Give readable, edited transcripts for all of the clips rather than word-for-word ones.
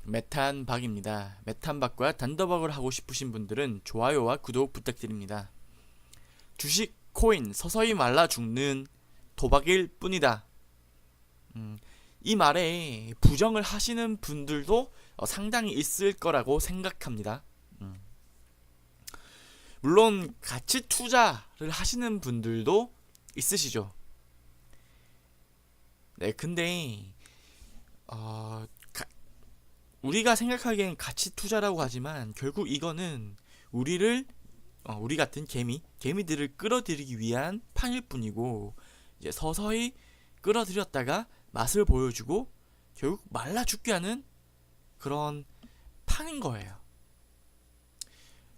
메탄박입니다. 메탄박과 단더박을 하고 싶으신 분들은 좋아요와 구독 부탁드립니다. 주식, 코인 서서히 말라 죽는 도박일 뿐이다. 이 말에 부정을 하시는 분들도 상당히 있을 거라고 생각합니다. 물론 가치 투자를 하시는 분들도 있으시죠. 네, 근데 우리가 생각하기엔 가치 투자라고 하지만 결국 이거는 우리 같은 개미들을 끌어들이기 위한 판일 뿐이고, 이제 서서히 끌어들였다가 맛을 보여주고 결국 말라 죽게 하는 그런 판인 거예요.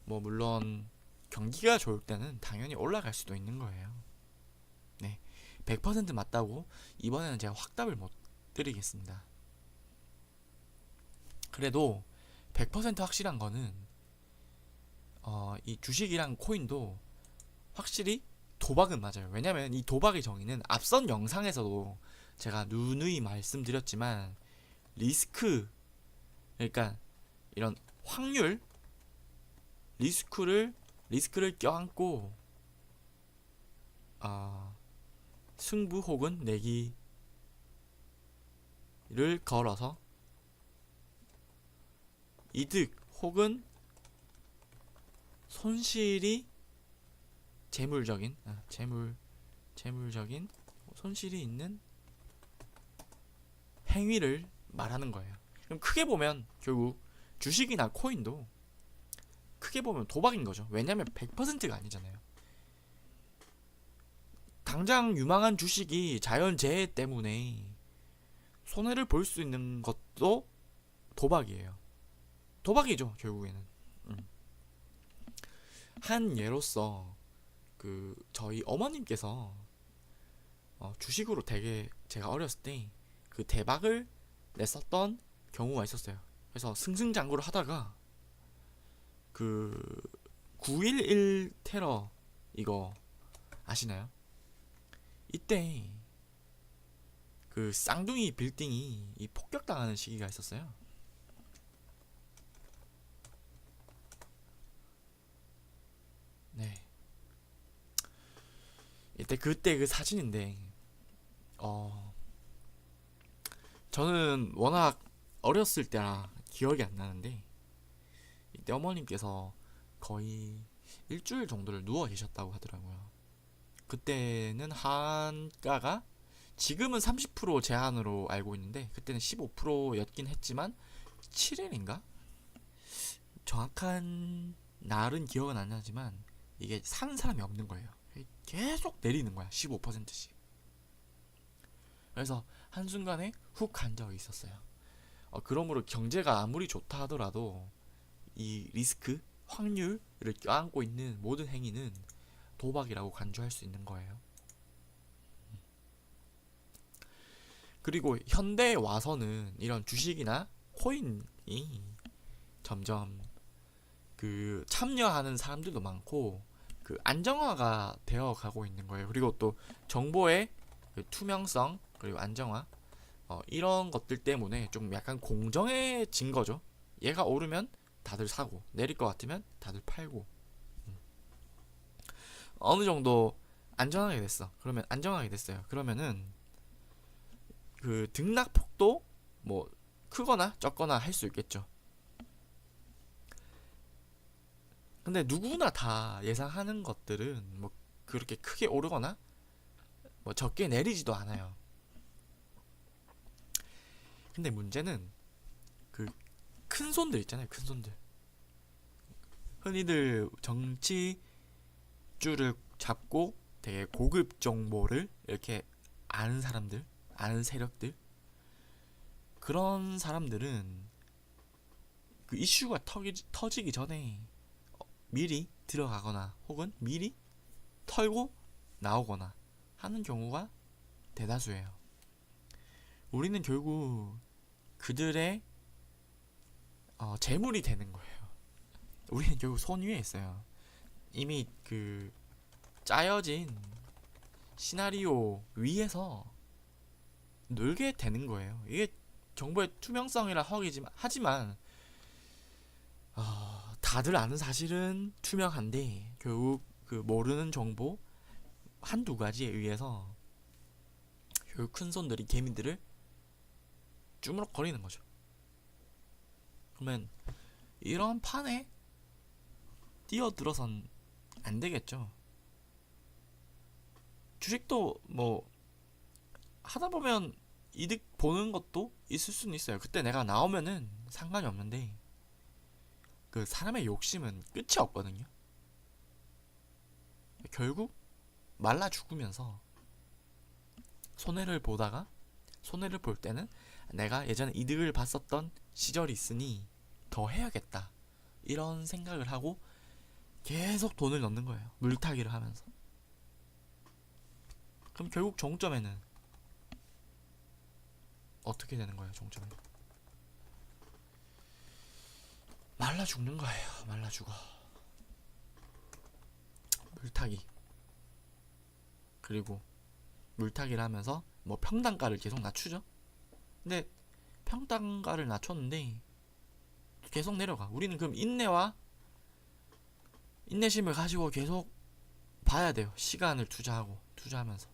물론 경기가 좋을 때는 당연히 올라갈 수도 있는 거예요. 네, 100% 맞다고 이번에는 제가 확답을 못 드리겠습니다. 그래도 100% 확실한 거는 이 주식이랑 코인도 확실히 도박은 맞아요. 왜냐면 이 도박의 정의는 앞선 영상에서도 제가 누누이 말씀드렸지만, 그러니까 이런 확률, 리스크를 껴안고 승부 혹은 내기를 걸어서 이득 혹은 손실이 재물적인 손실이 있는 행위를 말하는 거예요. 그럼 크게 보면 결국 주식이나 코인도 크게 보면 도박인 거죠. 왜냐면 100%가 아니잖아요. 당장 유망한 주식이 자연재해 때문에 손해를 볼 수 있는 것도 도박이에요. 도박이죠, 결국에는. 한 예로서 저희 어머님께서 주식으로 되게 제가 어렸을 때 그 대박을 냈었던 경우가 있었어요. 그래서 승승장구를 하다가 9.11 테러 이거 아시나요? 이때 쌍둥이 빌딩이 폭격당하는 시기가 있었어요. 네. 그때 그 사진인데, 저는 워낙 어렸을 때라 기억이 안 나는데, 이때 어머님께서 거의 일주일 정도를 누워 계셨다고 하더라고요. 그때는 한가가 지금은 30% 제한으로 알고 있는데 그때는 15%였긴 했지만 7일인가? 정확한 날은 기억은 안 나지만 이게 사는 사람이 없는 거예요. 계속 내리는 거야, 15%씩. 그래서 한순간에 훅 간 적이 있었어요. 그러므로 경제가 아무리 좋다 하더라도 이 리스크, 확률을 껴안고 있는 모든 행위는 도박이라고 간주할 수 있는 거예요. 그리고 현대에 와서는 이런 주식이나 코인이 점점 참여하는 사람들도 많고 안정화가 되어 가고 있는 거예요. 그리고 또 정보의 투명성 그리고 안정화, 이런 것들 때문에 좀 약간 공정해진 거죠. 얘가 오르면 다들 사고 내릴 것 같으면 다들 팔고, 어느 정도 안정하게 됐어요. 그러면은 등락폭도 크거나 적거나 할 수 있겠죠. 근데 누구나 다 예상하는 것들은 그렇게 크게 오르거나 적게 내리지도 않아요. 근데 문제는 큰 손들 있잖아요. 큰 손들. 흔히들 정치줄을 잡고 되게 고급 정보를 이렇게 아는 사람들, 아는 세력들, 그런 사람들은 이슈가 터지기 전에 미리 들어가거나 혹은 미리 털고 나오거나 하는 경우가 대다수예요. 우리는 결국 그들의 재물이 되는 거예요. 우리는 결국 손 위에 있어요. 이미 짜여진 시나리오 위에서 놀게 되는 거예요. 이게 정보의 투명성이라 하지만 다들 아는 사실은 투명한데 결국 그 모르는 정보 한두 가지에 의해서 결국 큰 손들이 개미들을 주무럭거리는 거죠. 그러면 이런 판에 뛰어들어선 안 되겠죠. 주식도 뭐 하다 보면 이득 보는 것도 있을 수는 있어요. 그때 내가 나오면은 상관이 없는데 그 사람의 욕심은 끝이 없거든요. 결국 말라 죽으면서 손해를 볼 때는 내가 예전에 이득을 봤었던 시절이 있으니 더 해야겠다 이런 생각을 하고 계속 돈을 넣는 거예요. 물타기를 하면서. 그럼 결국 종점에는 어떻게 되는 거예요? 종점에는 말라 죽는 거예요. 말라 죽어. 물타기. 그리고 물타기를 하면서 뭐 평단가를 계속 낮추죠. 근데 평단가를 낮췄는데 계속 내려가. 우리는 그럼 인내심을 가지고 계속 봐야 돼요. 시간을 투자하면서.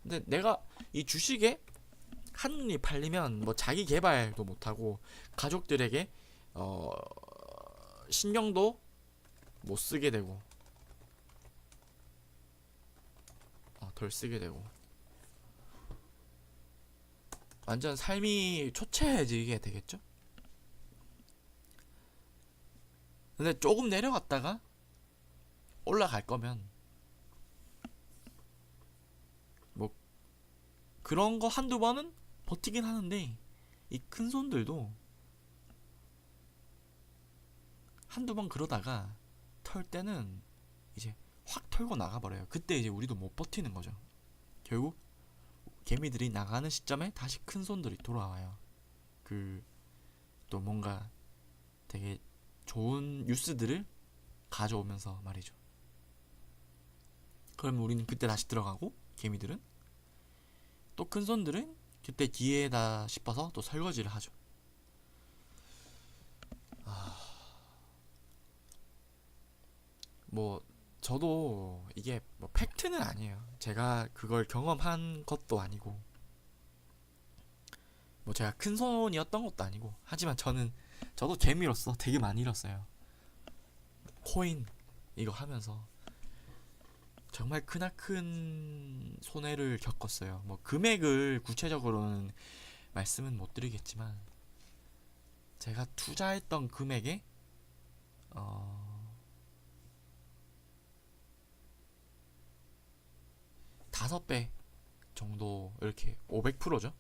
근데 내가 이 주식에 한눈이 팔리면 뭐 자기 개발도 못하고 가족들에게 신경도 못 쓰게 되고 덜 쓰게 되고 완전 삶이 초췌해지게 되겠죠? 근데 조금 내려갔다가 올라갈 거면 뭐 그런 거 한두 번은 버티긴 하는데 이 큰 손들도 한두 번 그러다가 털 때는 이제 확 털고 나가버려요. 그때 이제 우리도 못 버티는 거죠. 결국 개미들이 나가는 시점에 다시 큰 손들이 돌아와요. 또 뭔가 되게 좋은 뉴스들을 가져오면서 말이죠. 그러면 우리는 그때 다시 들어가고 개미들은 또 큰 손들은 그때 기회다 싶어서 또 설거지를 하죠. 뭐 저도 이게 뭐 팩트는 아니에요. 제가 그걸 경험한 것도 아니고 뭐 제가 큰 손이었던 것도 아니고 하지만 저도 개미로서 되게 많이 잃었어요. 코인 이거 하면서 정말 크나큰 손해를 겪었어요. 뭐 금액을 구체적으로는 말씀은 못 드리겠지만 제가 투자했던 금액에 5배 정도 이렇게 500%죠.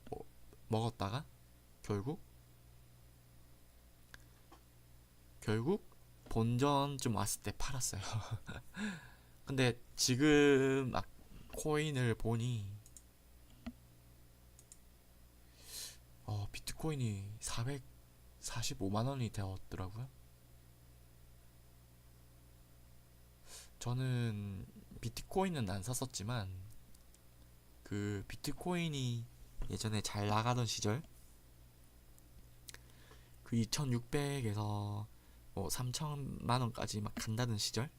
먹었다가 결국 본전쯤 왔을 때 팔았어요. 근데 지금 코인을 보니 비트코인이 445만 원이 되었더라고요. 저는 비트코인은 안 샀었지만 그 비트코인이 예전에 잘 나가던 시절 그 2600에서 뭐 3000만 원까지 막 간다는 시절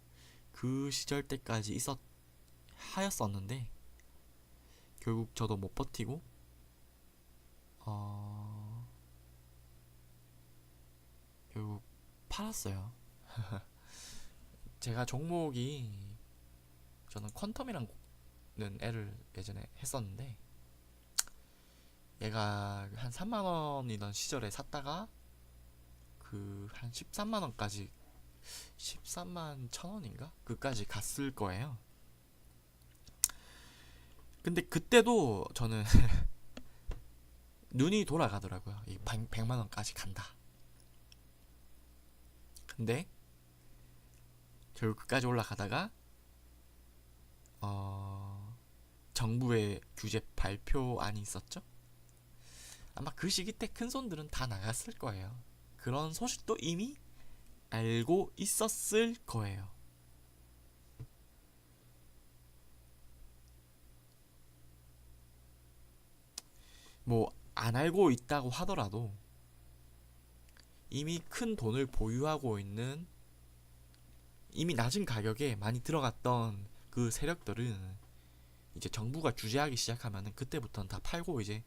그 시절 때까지 하였었는데 결국 저도 못 버티고 결국 팔았어요. 제가 종목이 저는 퀀텀이라는 애를 예전에 했었는데 얘가 한 3만 원이던 시절에 샀다가 그 한 13만 원까지 13만 1,000원인가? 그까지 갔을 거예요. 근데 그때도 저는 눈이 돌아가더라고요. 이 100만 원까지 간다. 근데 결국 끝까지 올라가다가 정부의 규제 발표안이 있었죠. 아마 그 시기 때 큰 손들은 다 나갔을 거예요. 그런 소식도 이미 알고 있었을 거예요. 뭐 안 알고 있다고 하더라도 이미 큰 돈을 보유하고 있는, 이미 낮은 가격에 많이 들어갔던 그 세력들은 이제 정부가 규제하기 시작하면은 그때부터는 다 팔고 이제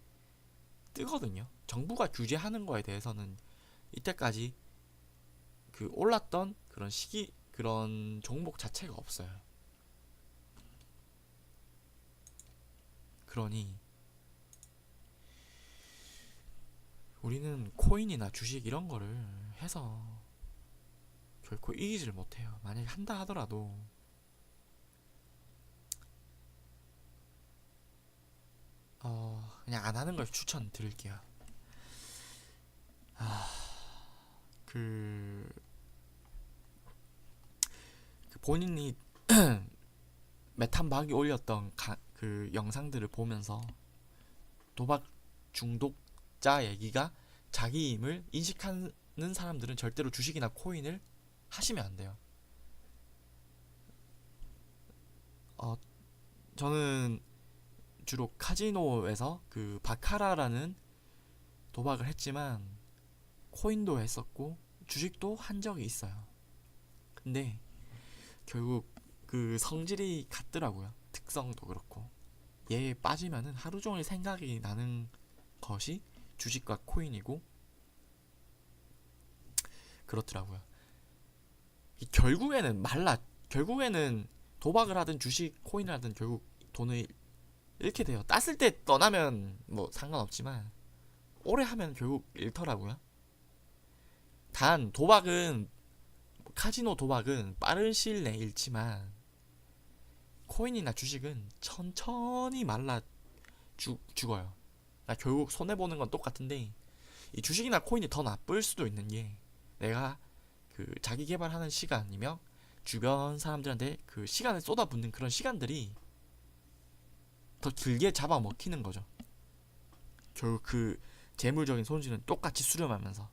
뜨거든요. 정부가 규제하는 거에 대해서는 이때까지 그 올랐던 그런 시기, 그런 종목 자체가 없어요. 그러니 우리는 코인이나 주식 이런 거를 해서 결코 이기지를 못해요. 만약에 한다 하더라도 그냥 안 하는 걸 추천드릴게요. 그, 그 본인이 메탄박이 올렸던 그 영상들을 보면서 도박 중독자 얘기가 자기임을 인식하는 사람들은 절대로 주식이나 코인을 하시면 안 돼요. 저는 주로 카지노에서 그 바카라라는 도박을 했지만 코인도 했었고 주식도 한 적이 있어요. 근데 결국 그 성질이 같더라고요. 특성도 그렇고. 얘에 빠지면은 하루 종일 생각이 나는 것이 주식과 코인이고 그렇더라고요. 결국에는 도박을 하든 주식, 코인을 하든 결국 돈을 잃게 돼요. 땄을 때 떠나면 뭐 상관없지만 오래 하면 결국 잃더라고요. 단 도박은, 카지노 도박은 빠른 시일 내에 잃지만 코인이나 주식은 천천히 말라 죽어요. 그러니까 결국 손해보는 건 똑같은데 이 주식이나 코인이 더 나쁠 수도 있는 게, 내가 그 자기 개발하는 시간이며 주변 사람들한테 그 시간을 쏟아붓는 그런 시간들이 더 길게 잡아먹히는 거죠. 결국 그 재물적인 손실은 똑같이 수렴하면서.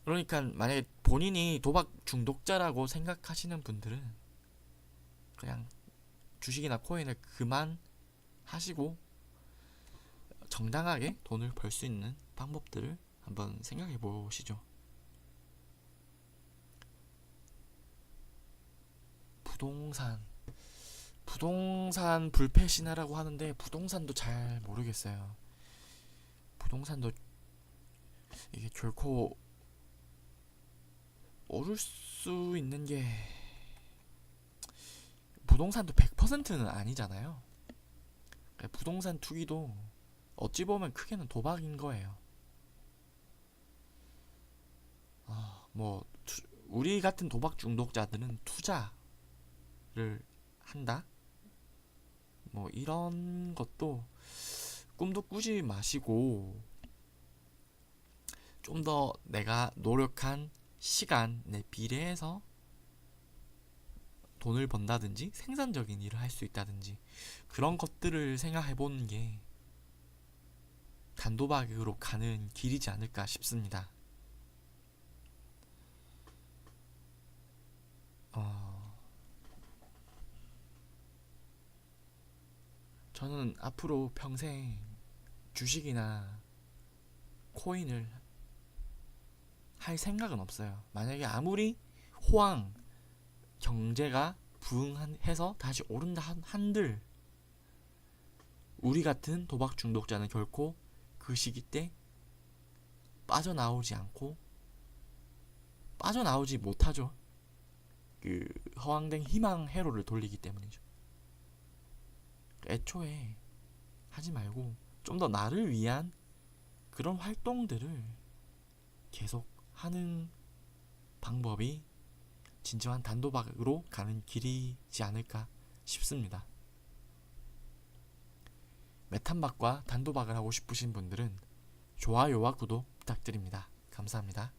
그러니까 만약에 본인이 도박 중독자라고 생각하시는 분들은 그냥 주식이나 코인을 그만 하시고 정당하게 돈을 벌 수 있는 방법들을 한번 생각해 보시죠. 부동산 불패 신화라고 하는데 부동산도 잘 모르겠어요. 부동산도 이게 결코 오를 수 있는 게, 부동산도 100%는 아니잖아요. 부동산 투기도 어찌 보면 크게는 도박인 거예요. 뭐 우리 같은 도박 중독자들은 투자를 한다? 뭐 이런 것도 꿈도 꾸지 마시고 좀 더 내가 노력한 시간에 비례해서 돈을 번다든지 생산적인 일을 할 수 있다든지 그런 것들을 생각해 보는 게 단도박으로 가는 길이지 않을까 싶습니다. 저는 앞으로 평생 주식이나 코인을 할 생각은 없어요. 만약에 아무리 호황, 경제가 부흥해서 다시 오른다 한들 우리 같은 도박 중독자는 결코 그 시기 때 빠져나오지 못하죠. 그 허황된 희망 회로를 돌리기 때문이죠. 애초에 하지 말고 좀 더 나를 위한 그런 활동들을 계속 하는 방법이 진정한 단도박으로 가는 길이지 않을까 싶습니다. 메탄박과 단도박을 하고 싶으신 분들은 좋아요와 구독 부탁드립니다. 감사합니다.